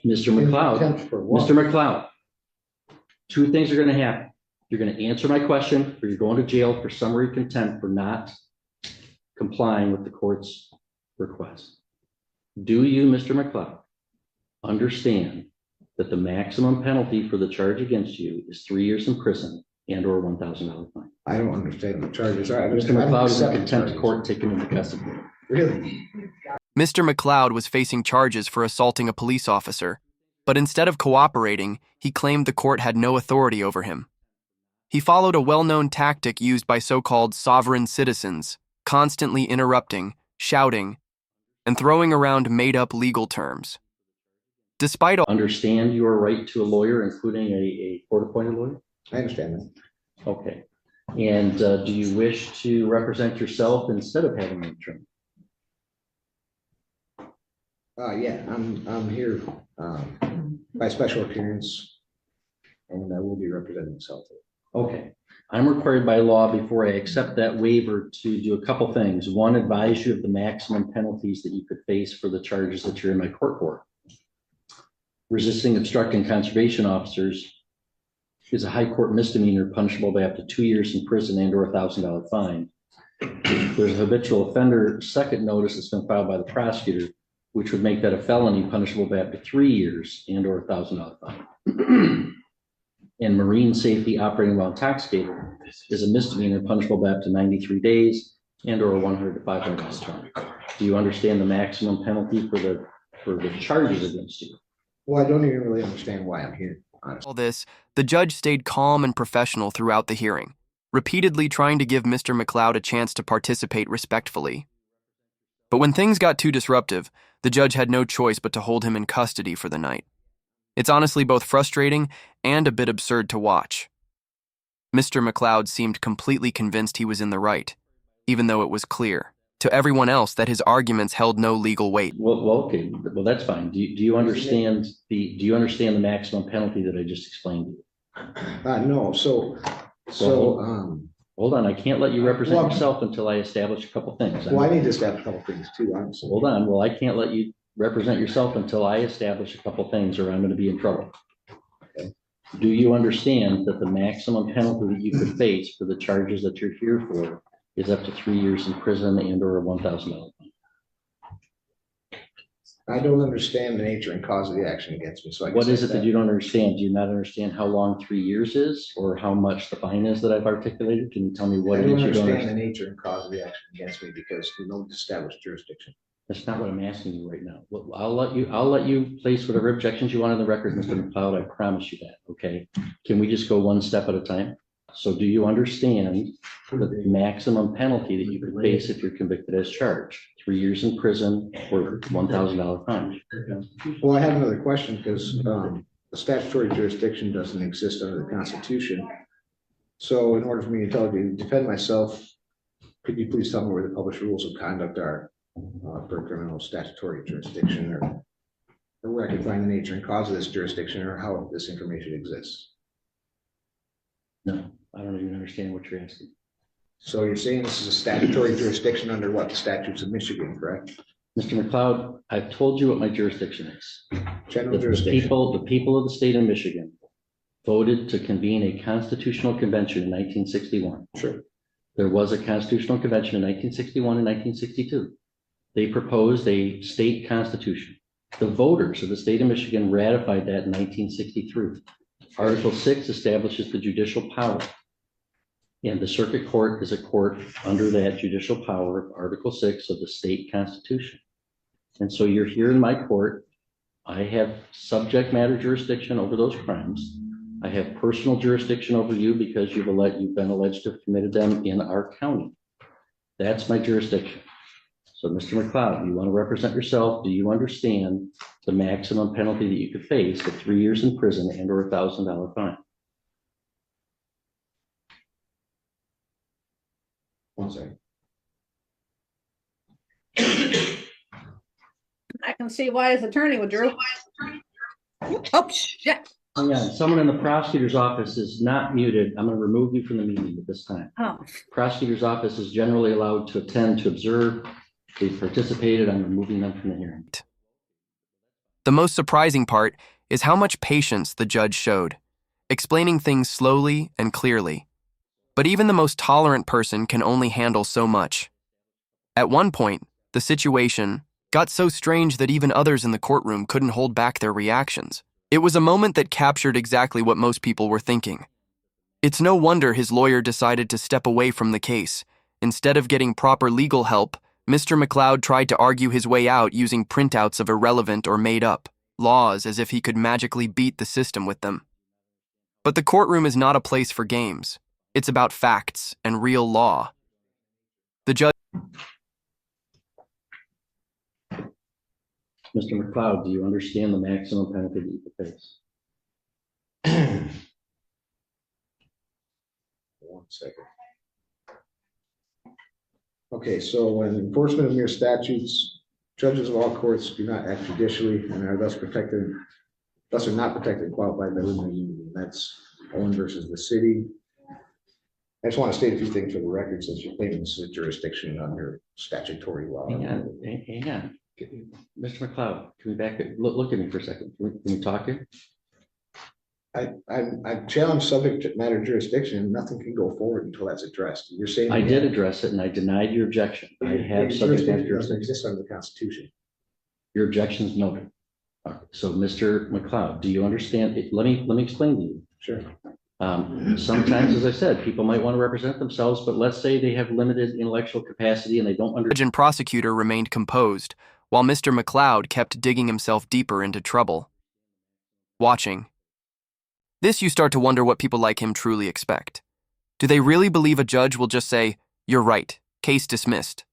Mr. McLeod, Contempt for what? Mr. McLeod, two things are going to happen. You're going to answer my question, or you're going to jail for summary contempt for not complying with the court's request. Do you, Mr. McLeod, understand that the maximum penalty for the charge against you is 3 years in prison and or $1,000 fine? I don't understand the charges. Mr. McLeod is in contempt court taken into custody. Really? Mr. McLeod was facing charges for assaulting a police officer, but instead of cooperating, he claimed the court had no authority over him. He followed a well-known tactic used by so-called sovereign citizens, constantly interrupting, shouting, and throwing around made-up legal terms. Despite all— Understand your right to a lawyer, including a court-appointed lawyer? I understand that. Okay. And do you wish to represent yourself instead of having an attorney? Yeah, I'm here by special appearance, and I will be representing myself. Okay. I'm required by law before I accept that waiver to do a couple things. One, advise you of the maximum penalties that you could face for the charges that you're in my court for. Resisting, obstructing conservation officers is a high court misdemeanor punishable by up to 2 years in prison and or $1,000 fine. There's a habitual offender second notice that's been filed by the prosecutor, which would make that a felony punishable by up to 3 years and or $1,000 fine. And marine safety operating while intoxicated is a misdemeanor punishable by up to 93 days and or $100 to $500 fine. Do you understand the maximum penalty for the charges against you? Well, I don't even really understand why I'm here, honestly. all this, the judge stayed calm and professional throughout the hearing, repeatedly trying to give Mr. McLeod a chance to participate respectfully. But when things got too disruptive, the judge had no choice but to hold him in custody for the night. It's honestly both frustrating and a bit absurd to watch. Mr. McLeod seemed completely convinced he was in the right, even though it was clear to everyone else that his arguments held no legal weight. Well, okay. Well, that's fine. Do you understand the maximum penalty that I just explained to you? No. Hold on. I can't let you represent yourself until I establish a couple things. Well, I need to establish a couple things too, honestly. Hold on. Well, I can't let you represent yourself until I establish a couple things, or I'm going to be in trouble. Okay. Do you understand that the maximum penalty that you could face for the charges that you're here for is up to 3 years in prison and or $1,000 fine? I don't understand the nature and cause of the action against me. So what is it that you don't understand? Do you not understand how long 3 years is, or how much the fine is that I've articulated? Can you tell me what it is you don't understand? The nature and cause of the action against me because we don't establish jurisdiction. That's not what I'm asking you right now. Well, I'll let you place whatever objections you want on the record, Mr. McLeod. I promise you that. Okay. Can we just go one step at a time? So do you understand the maximum penalty that you could face if you're convicted as charged? 3 years in prison or $1,000 fine? Well, I have another question because the statutory jurisdiction doesn't exist under the Constitution. So in order for me to defend myself, could you please tell me where the published rules of conduct are for criminal statutory jurisdiction, or where I can find the nature and cause of this jurisdiction, or how this information exists? No, I don't even understand what you're asking. So you're saying this is a statutory jurisdiction under what? The statutes of Michigan, correct? Mr. McLeod, I've told you what my jurisdiction is. General jurisdiction. The people of the state of Michigan voted to convene a constitutional convention in 1961. Sure. There was a constitutional convention in 1961 and 1962. They proposed a state constitution. The voters of the state of Michigan ratified that in 1963. Article 6 establishes the judicial power, and the circuit court is a court under that judicial power of Article 6 of the state constitution. And so you're here in my court. I have subject matter jurisdiction over those crimes. I have personal jurisdiction over you because you've been alleged to have committed them in our county. That's my jurisdiction. So Mr. McLeod, you want to represent yourself? Do you understand the maximum penalty that you could face of 3 years in prison and or $1,000 fine? One second. I can see why his attorney withdrew. Oh, shit. Hang on. Someone in the prosecutor's office is not muted. I'm going to remove you from the meeting at this time. Oh. Prosecutor's office is generally allowed to attend to observe. They've participated. I'm removing them from the hearing. The most surprising part is how much patience the judge showed, explaining things slowly and clearly. But even the most tolerant person can only handle so much. At one point, the situation got so strange that even others in the courtroom couldn't hold back their reactions. It was a moment that captured exactly what most people were thinking. It's no wonder his lawyer decided to step away from the case. Instead of getting proper legal help, Mr. McLeod tried to argue his way out using printouts of irrelevant or made-up laws as if he could magically beat the system with them. But the courtroom is not a place for games. It's about facts and real law. The judge... Mr. McLeod, do you understand the maximum penalty that you could face? 1 second. Okay, so when enforcement of mere statutes, judges of all courts do not act judicially and are thus are not protected and qualified by limited immunity. That's Owen versus the city. I just want to state a few things for the record since you're claiming this is a jurisdiction under statutory law. Hang on. Mr. McLeod, can we back it? Look at me for a second. Can we talk here? I challenged subject matter jurisdiction and nothing can go forward until that's addressed. You're saying I did address it and I denied your objection. I have subject matter doesn't jurisdiction. exist under the Constitution. Your objection is noted. All right. So, Mr. McLeod, do you understand? Let me explain to you. Sure. Sometimes, as I said, people might want to represent themselves, but let's say they have limited intellectual capacity and they don't understand. Judge and prosecutor remained composed, while Mr. McLeod kept digging himself deeper into trouble. Watching. This you start to wonder what people like him truly expect. Do they really believe a judge will just say, "You're right, case dismissed"?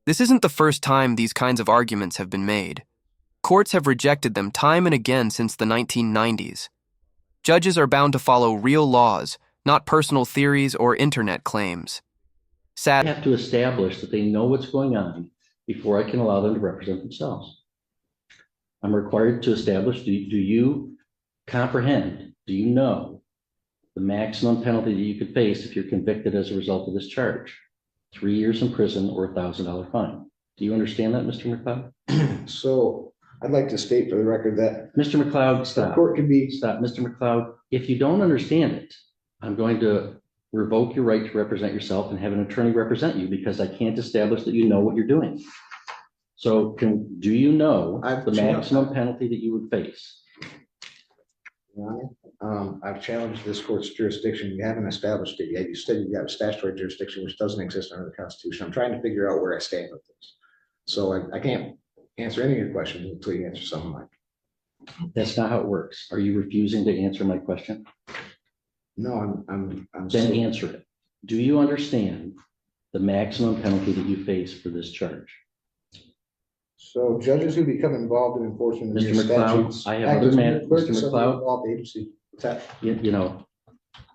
This isn't the first time these kinds of arguments have been made. Courts have rejected them time and again since the 1990s. Judges are bound to follow real laws, not personal theories or internet claims. I have to establish that they know what's going on before I can allow them to represent themselves. I'm required to establish, do you comprehend, do you know the maximum penalty that you could face if you're convicted as a result of this charge? 3 years in prison or $1,000 fine. Do you understand that, Mr. McLeod? So I'd like to state for the record that Mr. McLeod, stop. the court can be. Stop, Mr. McLeod. If you don't understand it, I'm going to revoke your right to represent yourself and have an attorney represent you because I can't establish that you know what you're doing. So do you know the maximum penalty that you would face? I've challenged this court's jurisdiction. You haven't established it yet. You said you've got a statutory jurisdiction which doesn't exist under the Constitution. I'm trying to figure out where I stand with this. So I can't answer any of your questions until you answer some of mine. That's not how it works. Are you refusing to answer my question? No, I'm Then answer it. Do you understand the maximum penalty that you face for this charge? So judges who become involved in enforcement of Mr. these McLeod, statutes. I have other matters. Mr. McLeod, Involved agency. What's that? you know,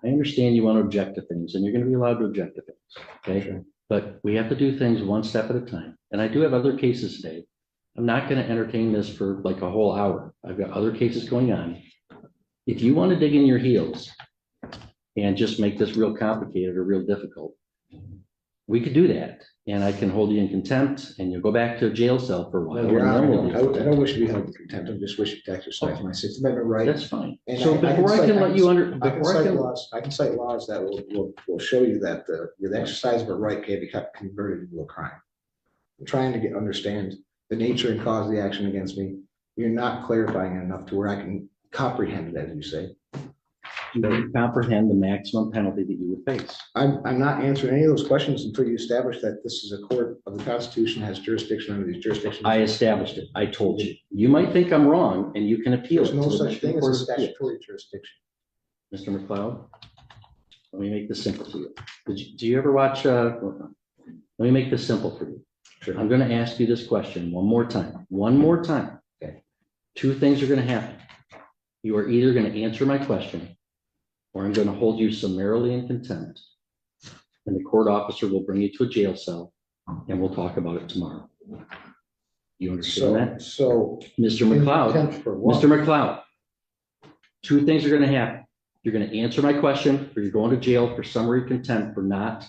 I understand you want to object to things and you're going to be allowed to object to things. Okay. Sure. But we have to do things one step at a time. And I do have other cases today. I'm not going to entertain this for like a whole hour. I've got other cases going on. If you want to dig in your heels and just make this real complicated or real difficult, we could do that. And I can hold you in contempt and you'll go back to a jail cell for a while. Your and then Honor, we'll I don't wish to be held in contempt. I just wish to exercise my Sixth Amendment right. That's fine. And So before I can let you under, I can before I cite can, laws. I can cite laws that will show you that the exercise of a right can be converted into a crime. I'm trying to understand the nature and cause of the action against me. You're not clarifying enough to where I can comprehend it, as you say. you comprehend the maximum penalty that you would face. I'm not answering any of those questions until you establish that this is a court of the Constitution, has jurisdiction under these jurisdictions. I established it. I told you. You might think I'm wrong and you can appeal. There's it no to the such thing Michigan as a Court of Appeals. statutory jurisdiction. Mr. McLeod, let me make this simple for you. Do you ever watch, let me make this simple for you. Sure. I'm going to ask you this question one more time. One more time. Okay. Two things are going to happen. You are either going to answer my question or I'm going to hold you summarily in contempt. And the court officer will bring you to a jail cell and we'll talk about it tomorrow. You understand that? So, Mr. McLeod, contempt for what? Mr. McLeod, two things are going to happen. You're going to answer my question or you're going to jail for summary contempt for not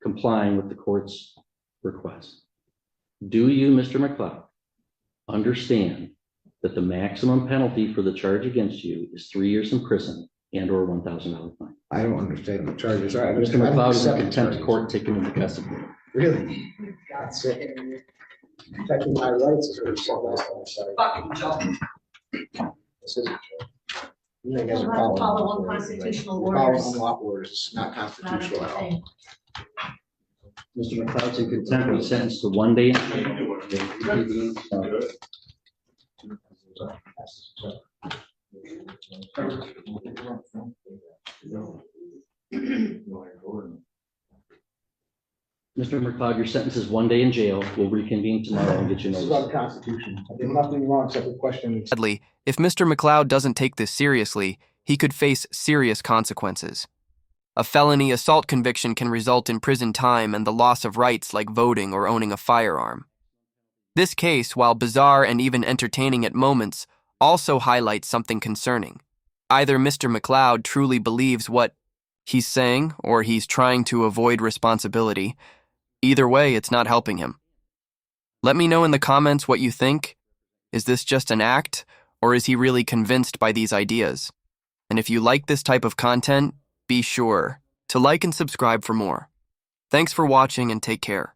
complying with the court's request. Do you, Mr. McLeod, understand that the maximum penalty for the charge against you is 3 years in prison and or $1,000 fine. I don't understand the charges. Mr. McLeod is in contempt of court, taken into custody. Really? That's it. Protecting my rights is what you said last time. This isn't true. You guys are following. Follow unconstitutional You're following orders. unlawful orders. It's not constitutional at all. Mr. McLeod's in contempt, he's sentenced to 1 day in jail. Mr. McLeod, your sentence is 1 day in jail. We'll reconvene tomorrow and get you This is notice. about the Constitution. I did nothing wrong except the question. Sadly, if Mr. McLeod doesn't take this seriously, he could face serious consequences. A felony assault conviction can result in prison time and the loss of rights like voting or owning a firearm. This case, while bizarre and even entertaining at moments, also highlights something concerning. Either Mr. McLeod truly believes what he's saying, or he's trying to avoid responsibility. Either way, it's not helping him. Let me know in the comments what you think. Is this just an act, or is he really convinced by these ideas? And if you like this type of content, be sure to like and subscribe for more. Thanks for watching and take care.